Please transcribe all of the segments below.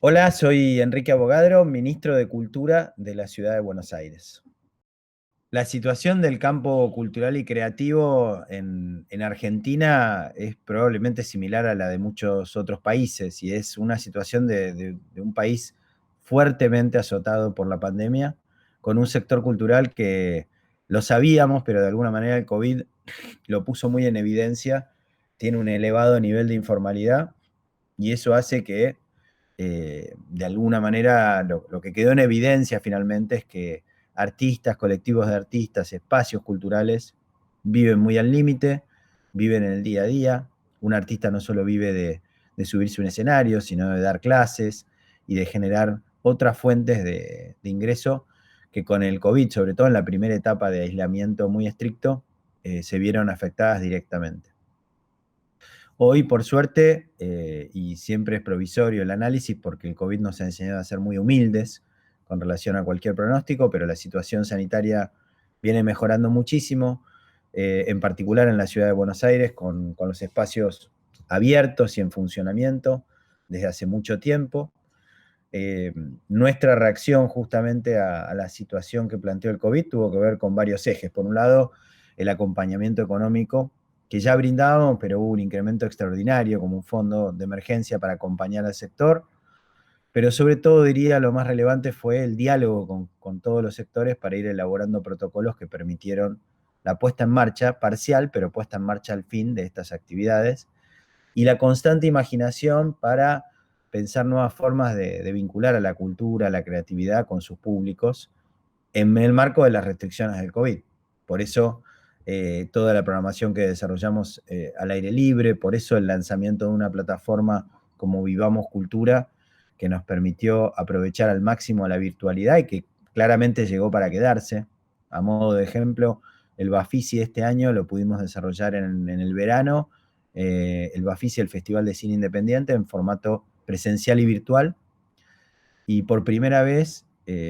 Hola, soy Enrique Abogadro, ministro de Cultura de la Ciudad de Buenos Aires. La situación del campo cultural y creativo en Argentina es probablemente similar a la de muchos otros países y es una situación de un país fuertemente azotado por la pandemia, con un sector cultural que lo sabíamos, pero de alguna manera el COVID lo puso muy en evidencia, tiene un elevado nivel de informalidad y eso hace que de alguna manera lo que quedó en evidencia finalmente es que artistas, colectivos de artistas, espacios culturales viven muy al límite, viven en el día a día. Un artista no solo vive de subirse a un escenario, sino de dar clases y de generar otras fuentes de ingreso que con el COVID, sobre todo en la primera etapa de aislamiento muy estricto, se vieron afectadas directamente. Hoy, por suerte, y siempre es provisorio el análisis porque el COVID nos ha enseñado a ser muy humildes con relación a cualquier pronóstico, pero la situación sanitaria viene mejorando muchísimo, en particular en la ciudad de Buenos Aires, con los espacios abiertos y en funcionamiento desde hace mucho tiempo. Eh, Nuestra reacción justamente a la situación que planteó el COVID tuvo que ver con varios ejes. Por un lado, el acompañamiento económico que ya brindábamos, pero hubo un incremento extraordinario como un fondo de emergencia para acompañar al sector. Pero sobre todo diría lo más relevante fue el diálogo con todos los sectores para ir elaborando protocolos que permitieron la puesta en marcha parcial, pero puesta en marcha al fin de estas actividades y la constante imaginación para pensar nuevas formas de vincular a la cultura, a la creatividad con sus públicos en el marco de las restricciones del COVID. Por eso toda la programación que desarrollamos al aire libre, por eso el lanzamiento de una plataforma como Vivamos Cultura, que nos permitió aprovechar al máximo la virtualidad y que claramente llegó para quedarse. A modo de ejemplo, el Bafisi este año lo pudimos desarrollar en el verano, el Bafisi, el Festival de Cine Independiente, en formato presencial y virtual, y por primera vez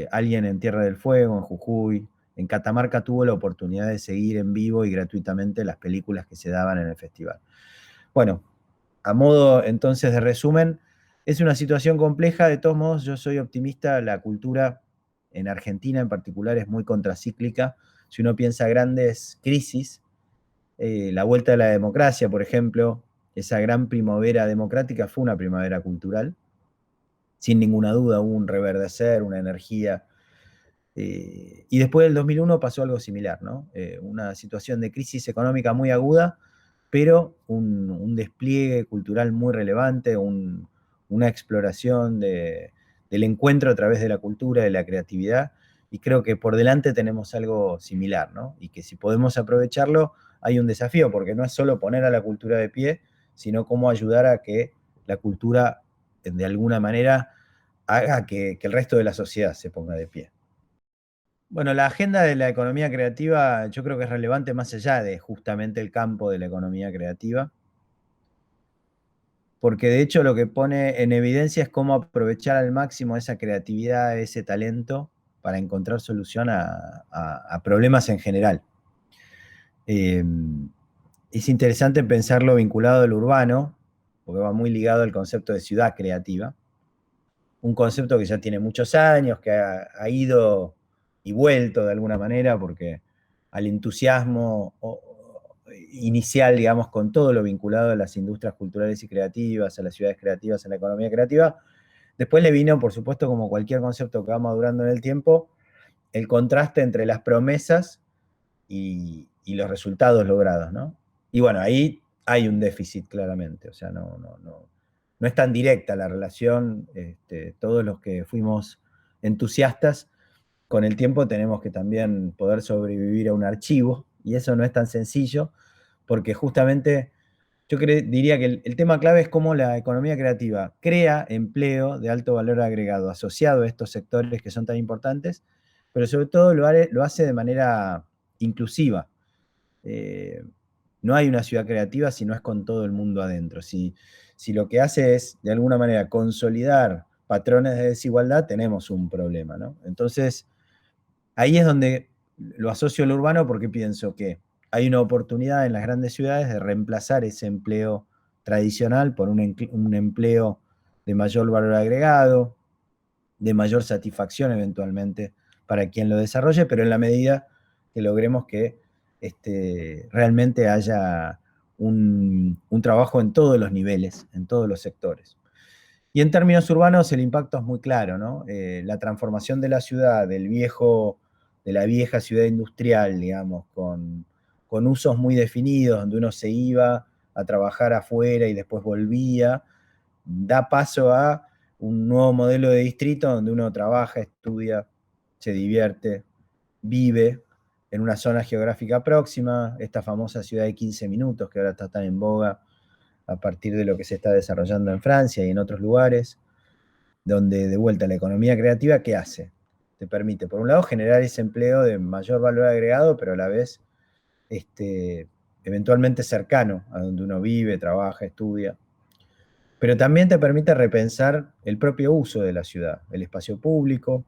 alguien en Tierra del Fuego, en Jujuy, en Catamarca tuvo la oportunidad de seguir en vivo y gratuitamente las películas que se daban en el festival. Bueno, a modo entonces de resumen, es una situación compleja, de todos modos yo soy optimista, la cultura en Argentina en particular es muy contracíclica, si uno piensa grandes crisis, la vuelta de la democracia, por ejemplo, esa gran primavera democrática fue una primavera cultural, sin ninguna duda hubo un reverdecer, una energía. Y después del 2001 pasó algo similar, ¿no? Una situación de crisis económica muy aguda, pero un despliegue cultural muy relevante, una exploración del encuentro a través de la cultura, de la creatividad, y creo que por delante tenemos algo similar, ¿no? Y que si podemos aprovecharlo, hay un desafío, porque no es solo poner a la cultura de pie, sino cómo ayudar a que la cultura, de alguna manera, haga que el resto de la sociedad se ponga de pie. Bueno, la agenda de la economía creativa yo creo que es relevante más allá de justamente el campo de la economía creativa, porque de hecho lo que pone en evidencia es cómo aprovechar al máximo esa creatividad, ese talento para encontrar solución a problemas en general. Eh, es interesante pensarlo vinculado al urbano, porque va muy ligado al concepto de ciudad creativa, un concepto que ya tiene muchos años, que ha ido y vuelto de alguna manera, porque al entusiasmo inicial, digamos, con todo lo vinculado a las industrias culturales y creativas, a las ciudades creativas, a la economía creativa, después le vino, por supuesto, como cualquier concepto que va madurando en el tiempo, el contraste entre las promesas y los resultados logrados, ¿no? Y bueno, ahí hay un déficit claramente, o sea, no es tan directa la relación, todos los que fuimos entusiastas, con el tiempo tenemos que también poder sobrevivir a un archivo, y eso no es tan sencillo, porque justamente diría que el tema clave es cómo la economía creativa crea empleo de alto valor agregado asociado a estos sectores que son tan importantes, pero sobre todo lo hace de manera inclusiva. Eh, no hay una ciudad creativa si no es con todo el mundo adentro. Si lo que hace es, de alguna manera, consolidar patrones de desigualdad, tenemos un problema, ¿no? Entonces, ahí es donde lo asocio al urbano porque pienso que hay una oportunidad en las grandes ciudades de reemplazar ese empleo tradicional por un empleo de mayor valor agregado, de mayor satisfacción eventualmente para quien lo desarrolle, pero en la medida que logremos que realmente haya un trabajo en todos los niveles, en todos los sectores. Y en términos urbanos el impacto es muy claro, ¿no? La transformación de la ciudad, de la vieja ciudad industrial, digamos, con usos muy definidos, donde uno se iba a trabajar afuera y después volvía, da paso a un nuevo modelo de distrito donde uno trabaja, estudia, se divierte, vive en una zona geográfica próxima, esta famosa ciudad de 15 minutos que ahora está tan en boga a partir de lo que se está desarrollando en Francia y en otros lugares, donde de vuelta la economía creativa, ¿qué hace? Te permite, por un lado, generar ese empleo de mayor valor agregado, pero a la vez eventualmente cercano a donde uno vive, trabaja, estudia. Pero también te permite repensar el propio uso de la ciudad, el espacio público,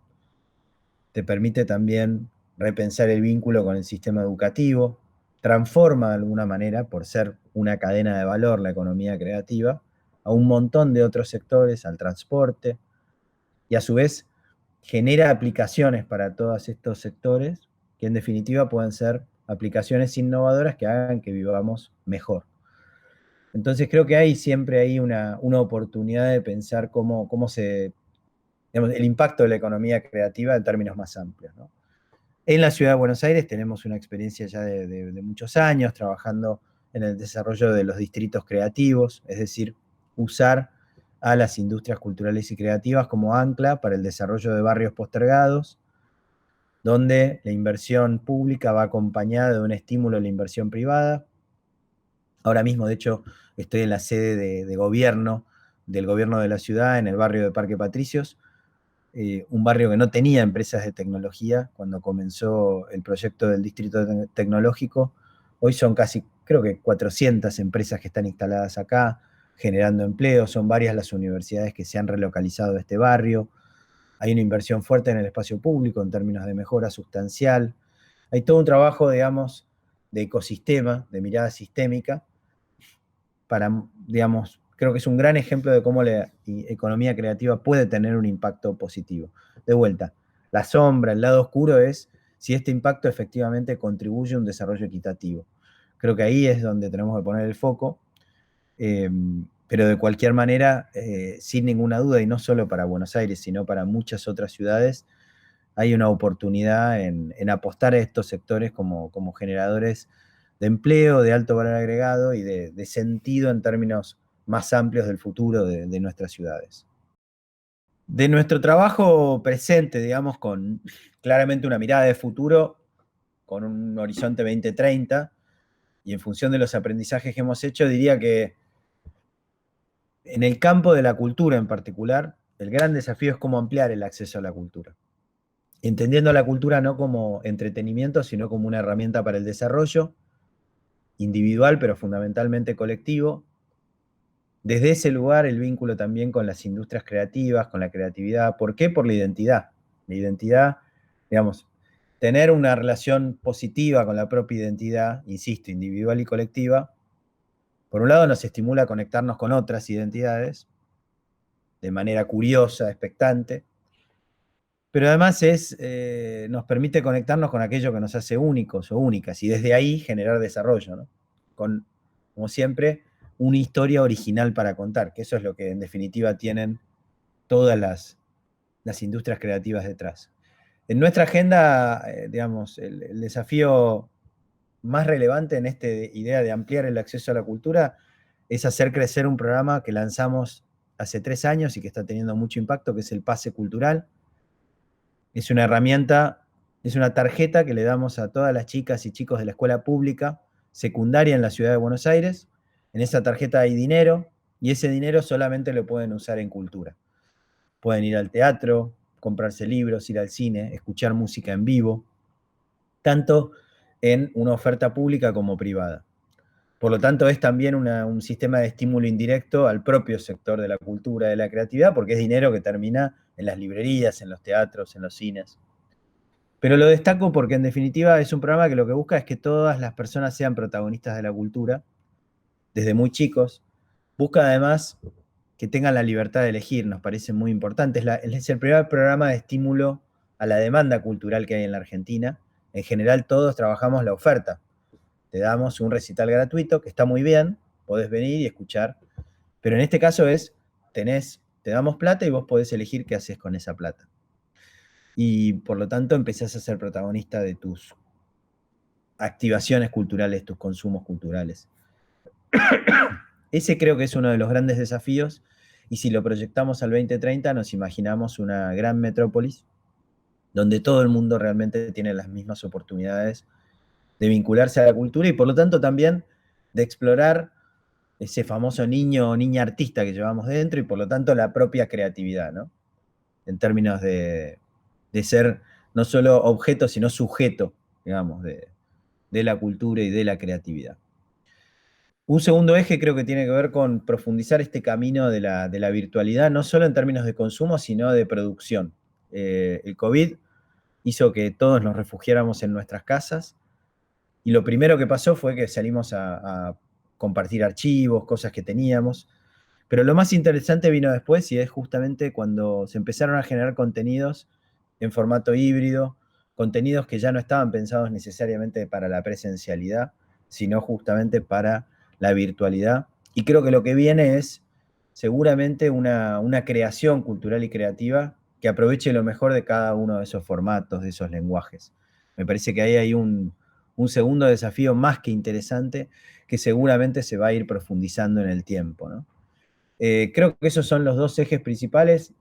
te permite también repensar el vínculo con el sistema educativo, transforma de alguna manera, por ser una cadena de valor la economía creativa, a un montón de otros sectores, al transporte, y a su vez genera aplicaciones para todos estos sectores que en definitiva pueden ser aplicaciones innovadoras que hagan que vivamos mejor. Entonces creo que hay siempre ahí una oportunidad de pensar cómo digamos, el impacto de la economía creativa en términos más amplios, ¿no? En la Ciudad de Buenos Aires tenemos una experiencia ya de muchos años trabajando en el desarrollo de los distritos creativos, es decir, usar a las industrias culturales y creativas como ancla para el desarrollo de barrios postergados, donde la inversión pública va acompañada de un estímulo a la inversión privada. Ahora mismo, de hecho, estoy en la sede de gobierno, del gobierno de la ciudad, en el barrio de Parque Patricios, un barrio que no tenía empresas de tecnología cuando comenzó el proyecto del distrito tecnológico. Hoy son casi, creo que 400 empresas que están instaladas acá, generando empleo. Son varias las universidades que se han relocalizado de este barrio. Hay una inversión fuerte en el espacio público en términos de mejora sustancial. Hay todo un trabajo, digamos, de ecosistema, de mirada sistémica, para, digamos, creo que es un gran ejemplo de cómo la economía creativa puede tener un impacto positivo. De vuelta, la sombra, el lado oscuro es si este impacto efectivamente contribuye a un desarrollo equitativo. Creo que ahí es donde tenemos que poner el foco, pero de cualquier manera, sin ninguna duda, y no solo para Buenos Aires, sino para muchas otras ciudades, hay una oportunidad en apostar a estos sectores como generadores de empleo, de alto valor agregado y de sentido en términos más amplios del futuro de nuestras ciudades. De nuestro trabajo presente, digamos, con claramente una mirada de futuro, con un horizonte 2030, y en función de los aprendizajes que hemos hecho, diría que en el campo de la cultura en particular, el gran desafío es cómo ampliar el acceso a la cultura. Entendiendo la cultura no como entretenimiento, sino como una herramienta para el desarrollo individual, pero fundamentalmente colectivo. Desde ese lugar, el vínculo también con las industrias creativas, con la creatividad. ¿Por qué? Por la identidad. La identidad, digamos, tener una relación positiva con la propia identidad, insisto, individual y colectiva, por un lado nos estimula a conectarnos con otras identidades de manera curiosa, expectante, pero además nos permite conectarnos con aquello que nos hace únicos o únicas y desde ahí generar desarrollo, ¿no? Con, como siempre, una historia original para contar, que eso es lo que en definitiva tienen todas las industrias creativas detrás. En nuestra agenda, digamos, el desafío más relevante en esta idea de ampliar el acceso a la cultura es hacer crecer un programa que lanzamos hace 3 años y que está teniendo mucho impacto, que es el Pase Cultural. Es una herramienta, es una tarjeta que le damos a todas las chicas y chicos de la escuela pública secundaria en la ciudad de Buenos Aires. En esa tarjeta hay dinero y ese dinero solamente lo pueden usar en cultura. Pueden ir al teatro, comprarse libros, ir al cine, escuchar música en vivo, tanto en una oferta pública como privada. Por lo tanto, es también un sistema de estímulo indirecto al propio sector de la cultura, de la creatividad, porque es dinero que termina en las librerías, en los teatros, en los cines. Pero lo destaco porque en definitiva es un programa que lo que busca es que todas las personas sean protagonistas de la cultura, desde muy chicos. Busca además que tengan la libertad de elegir, nos parece muy importante. Es el primer programa de estímulo a la demanda cultural que hay en la Argentina. En general todos trabajamos la oferta. Te damos un recital gratuito, que está muy bien, podés venir y escuchar, pero en este caso te damos plata y vos podés elegir qué haces con esa plata. Y por lo tanto empezás a ser protagonista de tus activaciones culturales, tus consumos culturales. Ese creo que es uno de los grandes desafíos, y si lo proyectamos al 2030 nos imaginamos una gran metrópolis donde todo el mundo realmente tiene las mismas oportunidades de vincularse a la cultura y por lo tanto también de explorar ese famoso niño o niña artista que llevamos dentro y por lo tanto la propia creatividad, ¿no? En términos de ser no solo objeto, sino sujeto, digamos, de la cultura y de la creatividad. Un segundo eje creo que tiene que ver con profundizar este camino de la virtualidad, no solo en términos de consumo, sino de producción. El COVID hizo que todos nos refugiáramos en nuestras casas, y lo primero que pasó fue que salimos a compartir archivos, cosas que teníamos, pero lo más interesante vino después, y es justamente cuando se empezaron a generar contenidos en formato híbrido, contenidos que ya no estaban pensados necesariamente para la presencialidad, sino justamente para la virtualidad. Y creo que lo que viene es seguramente una creación cultural y creativa que aproveche lo mejor de cada uno de esos formatos, de esos lenguajes. Me parece que ahí hay un segundo desafío más que interesante que seguramente se va a ir profundizando en el tiempo, ¿no? Creo que esos son los dos ejes principales.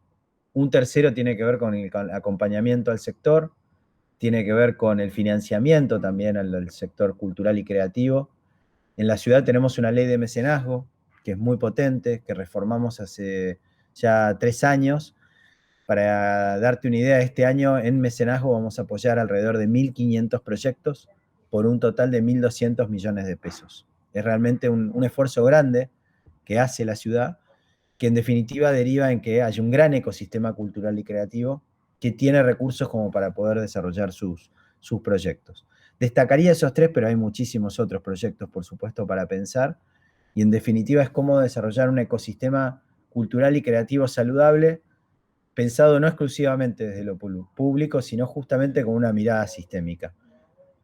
Un tercero tiene que ver con el acompañamiento al sector, tiene que ver con el financiamiento también al sector cultural y creativo. En la ciudad tenemos una ley de mecenazgo que es muy potente, que reformamos hace ya 3 años. Para darte una idea, este año en mecenazgo vamos a apoyar alrededor de 1.500 proyectos por un total de 1.200 millones de pesos. Es realmente un esfuerzo grande que hace la ciudad, que en definitiva deriva en que haya un gran ecosistema cultural y creativo que tiene recursos como para poder desarrollar sus proyectos. Destacaría esos 3, pero hay muchísimos otros proyectos, por supuesto, para pensar, y en definitiva es cómo desarrollar un ecosistema cultural y creativo saludable, pensado no exclusivamente desde lo público, sino justamente con una mirada sistémica.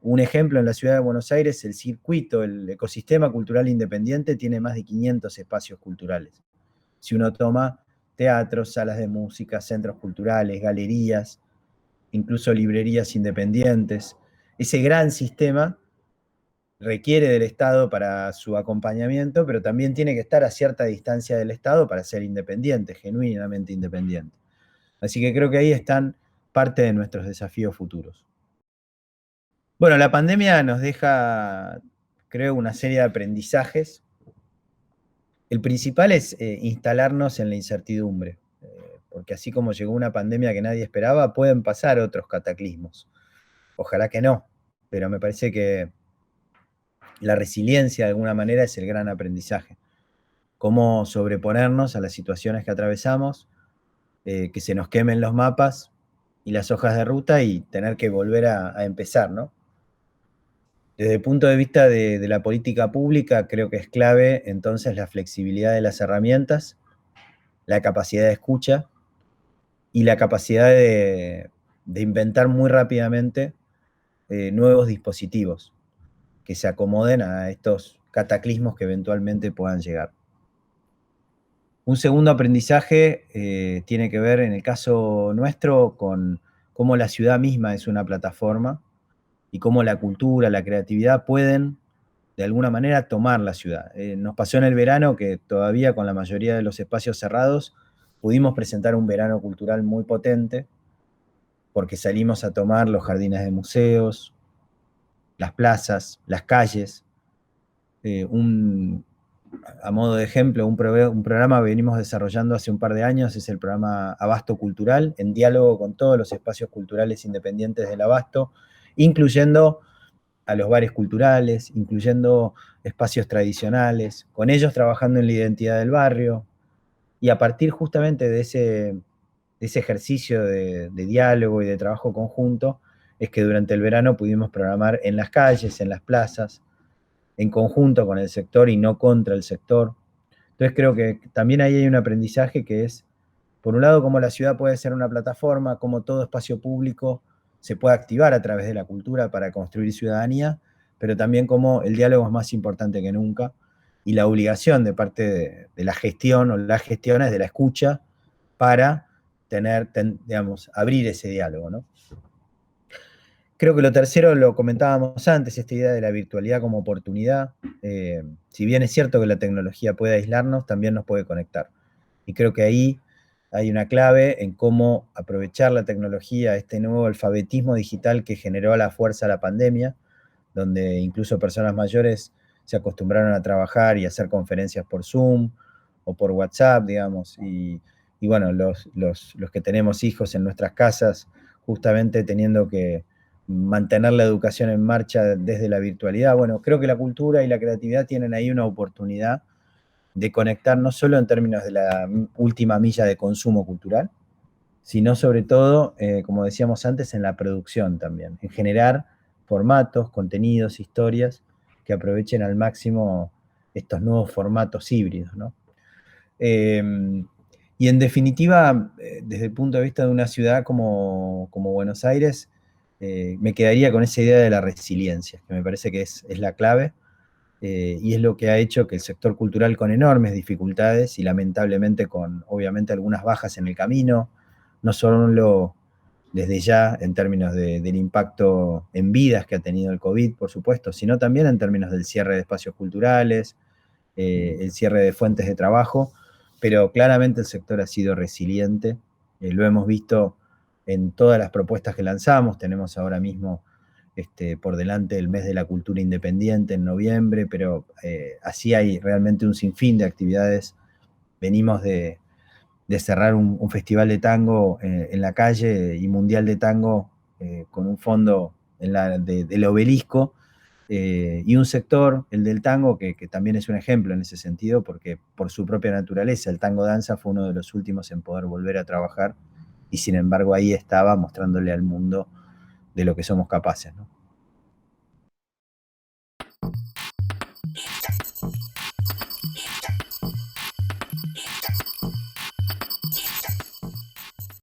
Un ejemplo, en la ciudad de Buenos Aires, el circuito, el ecosistema cultural independiente tiene más de 500 espacios culturales. Si uno toma teatros, salas de música, centros culturales, galerías, incluso librerías independientes, ese gran sistema requiere del Estado para su acompañamiento, pero también tiene que estar a cierta distancia del Estado para ser independiente, genuinamente independiente. Así que creo que ahí están parte de nuestros desafíos futuros. Bueno, la pandemia nos deja, creo, una serie de aprendizajes. El principal es instalarnos en la incertidumbre, porque así como llegó una pandemia que nadie esperaba, pueden pasar otros cataclismos. Ojalá que no, pero me parece que la resiliencia de alguna manera es el gran aprendizaje. Cómo sobreponernos a las situaciones que atravesamos, que se nos quemen los mapas y las hojas de ruta y tener que volver a empezar, ¿no? Desde el punto de vista de la política pública, creo que es clave entonces la flexibilidad de las herramientas, la capacidad de escucha y la capacidad de inventar muy rápidamente nuevos dispositivos que se acomoden a estos cataclismos que eventualmente puedan llegar. Un segundo aprendizaje tiene que ver, en el caso nuestro, con cómo la ciudad misma es una plataforma y cómo la cultura, la creatividad pueden, de alguna manera, tomar la ciudad. Nos pasó en el verano que todavía con la mayoría de los espacios cerrados pudimos presentar un verano cultural muy potente, porque salimos a tomar los jardines de museos, las plazas, las calles. A modo de ejemplo, un programa que venimos desarrollando hace un par de años es el programa Abasto Cultural, en diálogo con todos los espacios culturales independientes del Abasto, incluyendo a los bares culturales, incluyendo espacios tradicionales, con ellos trabajando en la identidad del barrio, y a partir justamente de ese ejercicio de diálogo y de trabajo conjunto, es que durante el verano pudimos programar en las calles, en las plazas, en conjunto con el sector y no contra el sector, Entonces creo que también ahí hay un aprendizaje que es, por un lado, cómo la ciudad puede ser una plataforma, cómo todo espacio público se puede activar a través de la cultura para construir ciudadanía, pero también cómo el diálogo es más importante que nunca y la obligación de parte de la gestión o las gestiones de la escucha para digamos, abrir ese diálogo, ¿no? Creo que lo tercero lo comentábamos antes, esta idea de la virtualidad como oportunidad. Si bien es cierto que la tecnología puede aislarnos, también nos puede conectar. Y creo que ahí hay una clave en cómo aprovechar la tecnología, este nuevo alfabetismo digital que generó a la fuerza la pandemia, donde incluso personas mayores se acostumbraron a trabajar y hacer conferencias por Zoom o por WhatsApp, digamos, y bueno, los que tenemos hijos en nuestras casas, justamente teniendo que mantener la educación en marcha desde la virtualidad. Bueno, creo que la cultura y la creatividad tienen ahí una oportunidad de conectar no solo en términos de la última milla de consumo cultural, sino sobre todo, como decíamos antes, en la producción también, en generar formatos, contenidos, historias que aprovechen al máximo estos nuevos formatos híbridos, ¿no? Eh, y en definitiva, desde el punto de vista de una ciudad como Buenos Aires, me quedaría con esa idea de la resiliencia, que me parece que es la clave, y es lo que ha hecho que el sector cultural, con enormes dificultades y lamentablemente con obviamente algunas bajas en el camino, no solo desde ya en términos del impacto en vidas que ha tenido el COVID, por supuesto, sino también en términos del cierre de espacios culturales, el cierre de fuentes de trabajo, pero claramente el sector ha sido resiliente, lo hemos visto en todas las propuestas que lanzamos, tenemos ahora mismo por delante el mes de la cultura independiente en noviembre, pero así hay realmente un sinfín de actividades. Venimos de cerrar un festival de tango en la calle y mundial de tango con un fondo del obelisco, y un sector, el del tango, que también es un ejemplo en ese sentido, porque por su propia naturaleza, el tango danza fue uno de los últimos en poder volver a trabajar, y sin embargo ahí estaba mostrándole al mundo de lo que somos capaces, ¿no?